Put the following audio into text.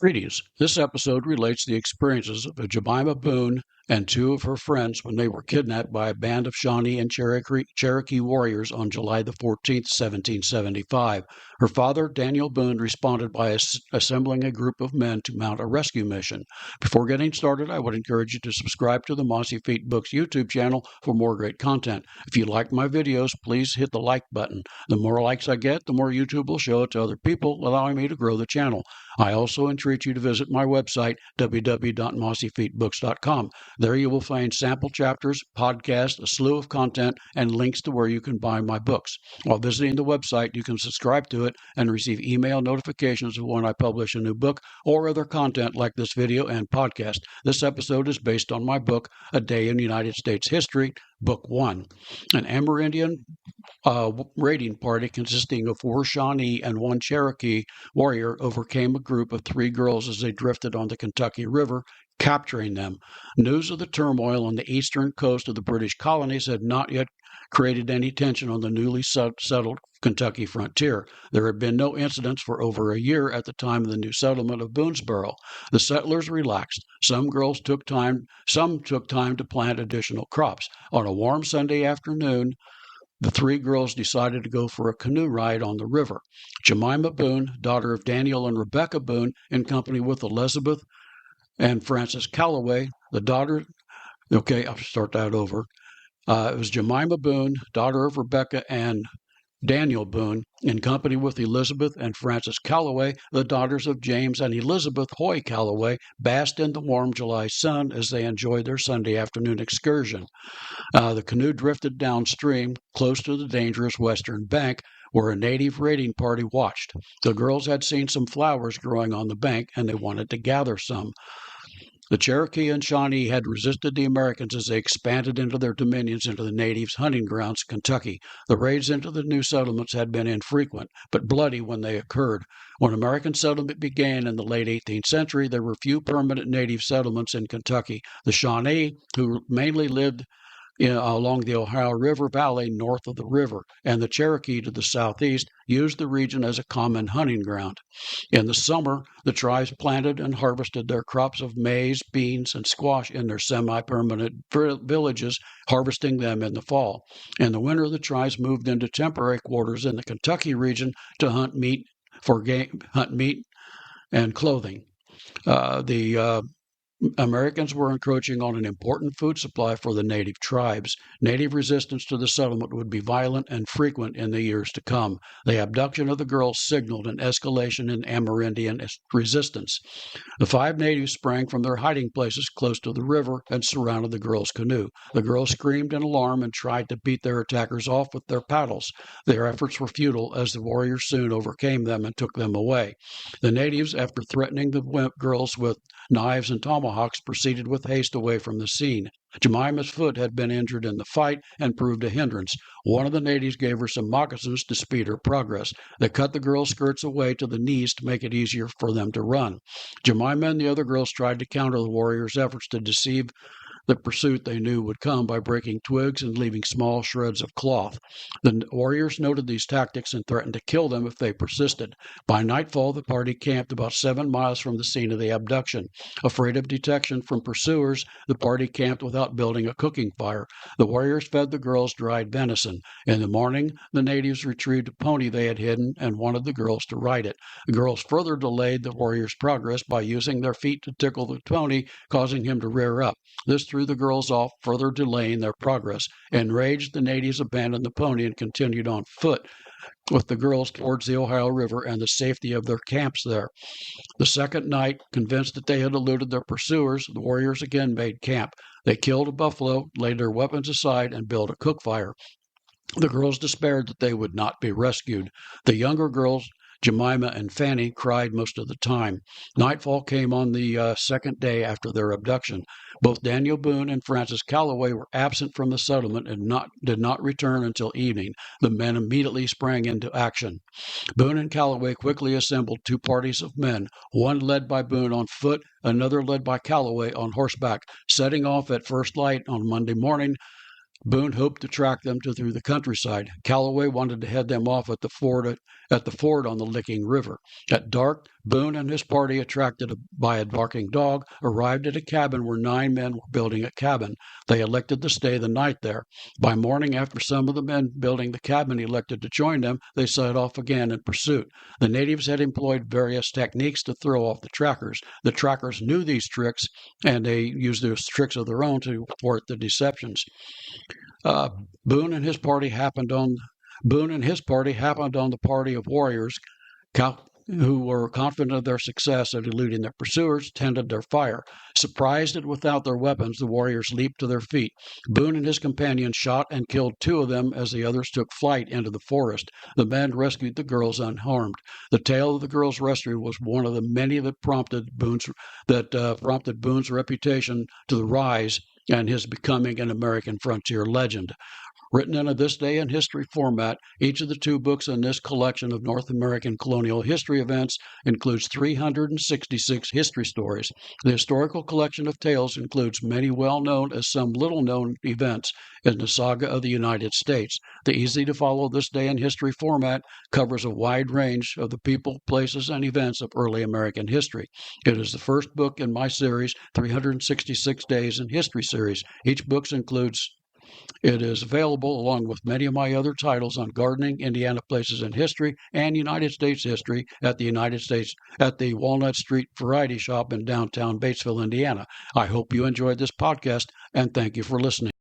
Greetings. This episode relates the experiences of Jemima Boone and two of her friends when they were kidnapped by a band of Shawnee and Cherokee warriors on July the 14th, 1775. Her father, Daniel Boone, responded by assembling a group of men to mount a rescue mission. Before getting started, I would encourage you to subscribe to the Mossy Feet Books YouTube channel for more great content. If you like my videos, please hit the like button. The more likes I get, the more YouTube will show it to other people, allowing me to grow the channel. I also entreat you to visit my website, www.mossyfeetbooks.com. There you will find sample chapters, podcasts, a slew of content, and links to where you can buy my books. While visiting the website, you can subscribe to it and receive email notifications of when I publish a new book or other content like this video and podcast. This episode is based on my book, A Day in United States History, Book 1. An Amerindian raiding party consisting of 4 Shawnee and 1 Cherokee warrior overcame a group of 3 girls as they drifted on the Kentucky River, capturing them. News of the turmoil on the eastern coast of the British colonies had not yet created any tension on the newly settled Kentucky frontier. There had been no incidents for over a year at the time of the new settlement of Boonesboro. The settlers relaxed. Some took time to plant additional crops. On a warm Sunday afternoon, the 3 girls decided to go for a canoe ride on the river. Jemima Boone, daughter of Daniel and Rebecca Boone, in company with Elizabeth and Frances Calloway, the daughter. Okay, I'll start that over. It was Jemima Boone, daughter of Rebecca and Daniel Boone, in company with Elizabeth and Frances Calloway, the daughters of James and Elizabeth Hoy Calloway, basked in the warm July sun as they enjoyed their Sunday afternoon excursion. The canoe drifted downstream, close to the dangerous western bank, where a native raiding party watched. The girls had seen some flowers growing on the bank, and they wanted to gather some. The Cherokee and Shawnee had resisted the Americans as they expanded into their dominions into the natives' hunting grounds, Kentucky. The raids into the new settlements had been infrequent, but bloody when they occurred. When American settlement began in the late 18th century, there were few permanent native settlements in Kentucky. The Shawnee, who mainly lived along the Ohio River Valley north of the river, and the Cherokee to the southeast, used the region as a common hunting ground. In the summer, the tribes planted and harvested their crops of maize, beans, and squash in their semi-permanent villages, harvesting them in the fall. In the winter, the tribes moved into temporary quarters in the Kentucky region to hunt meat and clothing. The Americans were encroaching on an important food supply for the native tribes. Native resistance to the settlement would be violent and frequent in the years to come. The abduction of the girls signaled an escalation in Amerindian resistance. The 5 natives sprang from their hiding places close to the river and surrounded the girls' canoe. The girls screamed in alarm and tried to beat their attackers off with their paddles. Their efforts were futile as the warriors soon overcame them and took them away. The natives, after threatening the girls with knives and tomahawks, proceeded with haste away from the scene. Jemima's foot had been injured in the fight and proved a hindrance. One of the natives gave her some moccasins to speed her progress. They cut the girls' skirts away to the knees to make it easier for them to run. Jemima and the other girls tried to counter the warriors' efforts to deceive the pursuit they knew would come by breaking twigs and leaving small shreds of cloth. The warriors noted these tactics and threatened to kill them if they persisted. By nightfall, the party camped about 7 miles from the scene of the abduction. Afraid of detection from pursuers, the party camped without building a cooking fire. The warriors fed the girls dried venison. In the morning, the natives retrieved a pony they had hidden and wanted the girls to ride it. The girls further delayed the warriors' progress by using their feet to tickle the pony, causing him to rear up. This threw the girls off, further delaying their progress. Enraged, the natives abandoned the pony and continued on foot with the girls towards the Ohio River and the safety of their camps there. The second night, convinced that they had eluded their pursuers, the warriors again made camp. They killed a buffalo, laid their weapons aside, and built a cook fire. The girls despaired that they would not be rescued. The younger girls, Jemima and Fanny, cried most of the time. Nightfall came on the second day after their abduction. Both Daniel Boone and Frances Calloway were absent from the settlement and did not return until evening. The men immediately sprang into action. Boone and Calloway quickly assembled 2 parties of men, one led by Boone on foot, another led by Calloway on horseback. Setting off at first light on Monday morning, Boone hoped to track them through the countryside. Calloway wanted to head them off at the ford on the Licking River. At dark, Boone and his party, attracted by a barking dog, arrived at a cabin where 9 men were building a cabin. They elected to stay the night there. By morning, after some of the men building the cabin elected to join them, they set off again in pursuit. The natives had employed various techniques to throw off the trackers. The trackers knew these tricks, and they used those tricks of their own to thwart the deceptions. Uh, Boone and his party happened on the party of warriors who were confident of their success at eluding their pursuers, tended their fire. Surprised and without their weapons, the warriors leaped to their feet. Boone and his companions shot and killed 2 of them as the others took flight into the forest. The men rescued the girls unharmed. The tale of the girls' rescue was one of the many that prompted Boone's reputation to the rise and his becoming an American frontier legend. Written in a This Day in History format, each of the 2 books in this collection of North American colonial history events includes 366 history stories. The historical collection of tales includes many well-known as some little-known events in the saga of the United States. The easy-to-follow This Day in History format covers a wide range of the people, places, and events of early American history. It is the first book in my series, 366 Days in History series. Each book includes It is available along with many of my other titles on gardening, Indiana places in history, and United States history at the Walnut Street Variety Shop in downtown Batesville, Indiana. I hope you enjoyed this podcast, and thank you for listening.